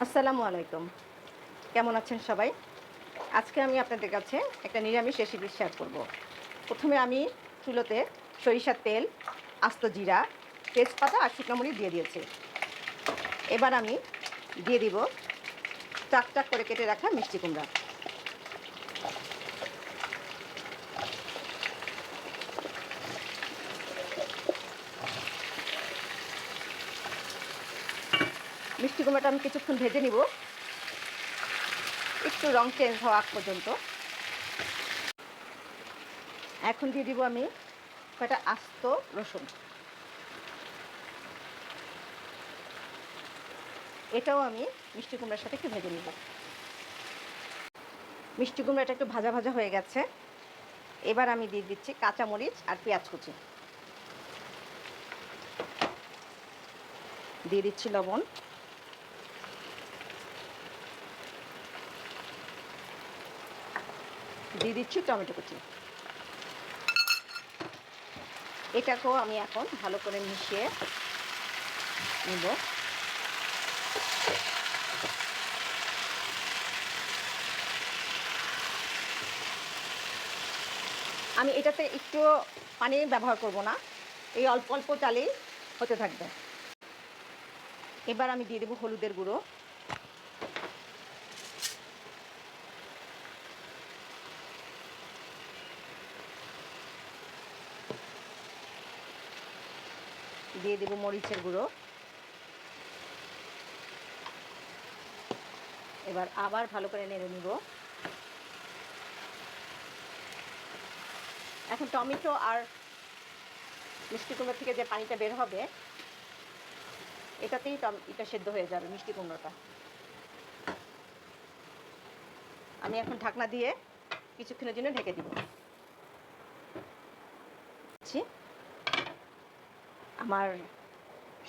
আসসালামু আলাইকুম। কেমন আছেন সবাই? আজকে আমি আপনাদের কাছে একটা নিরামিষ রেসিপি শেয়ার করব। প্রথমে আমি চুলোতে সরিষার তেল, আস্ত জিরা, তেজপাতা আর শুকনো মরিচ দিয়ে দিয়েছি। এবার আমি দিয়ে দিব চাক চাক করে কেটে রাখা মিষ্টি কুমড়া। মিষ্টি কুমড়াটা আমি কিছুক্ষণ ভেজে নিব, একটু রং চেঞ্জ হওয়া আগ পর্যন্ত। এখন দিয়ে দিব আমি কয়টা আস্ত রসুন। এটাও আমি মিষ্টি কুমড়ার সাথে একটু ভেজে নিব। মিষ্টি কুমড়াটা একটু ভাজা ভাজা হয়ে গেছে। এবার আমি দিয়ে দিচ্ছি কাঁচামরিচ আর পেঁয়াজ কুচি, দিয়ে দিচ্ছি লবণ, দিয়ে দিচ্ছি টমেটো কুচি। এটাকেও আমি এখন ভালো করে মিশিয়ে নিব। আমি এটাতে একটু পানি ব্যবহার করব না, এই অল্প অল্প চালেই হতে থাকবে। এবার আমি দিয়ে দেবো হলুদের গুঁড়ো, দিয়ে দেবো মরিচের গুঁড়ো। এবার আবার ভালো করে নেড়ে নিব। এখন টমেটো আর মিষ্টি কুমড়ো থেকে যে পানিটা বের হবে, এটাতেই এটা সেদ্ধ হয়ে যাবে মিষ্টি কুমড়োটা। আমি এখন ঢাকনা দিয়ে কিছুক্ষণের জন্য ঢেকে দিব। আমার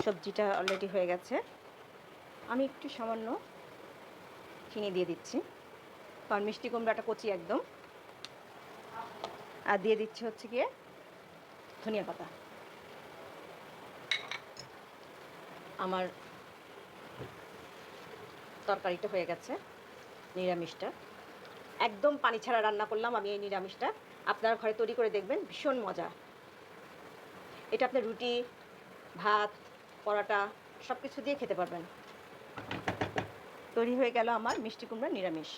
সবজিটা অলরেডি হয়ে গেছে। আমি একটু সামান্য চিনি দিয়ে দিচ্ছি, কারণ মিষ্টি কুমড়াটা কচি একদম। আর দিয়ে দিচ্ছি হচ্ছে গিয়ে ধনিয়া পাতা। আমার তরকারিটা হয়ে গেছে, নিরামিষটা। একদম পানি ছাড়া রান্না করলাম আমি এই নিরামিষটা। আপনার ঘরে তৈরি করে দেখবেন, ভীষণ মজা। এটা আপনি রুটি, ভাত, পরোটা সব কিছু দিয়ে খেতে পারবেন। তৈরি হয়ে গেল আমার মিষ্টি কুমড়া নিরামিষ।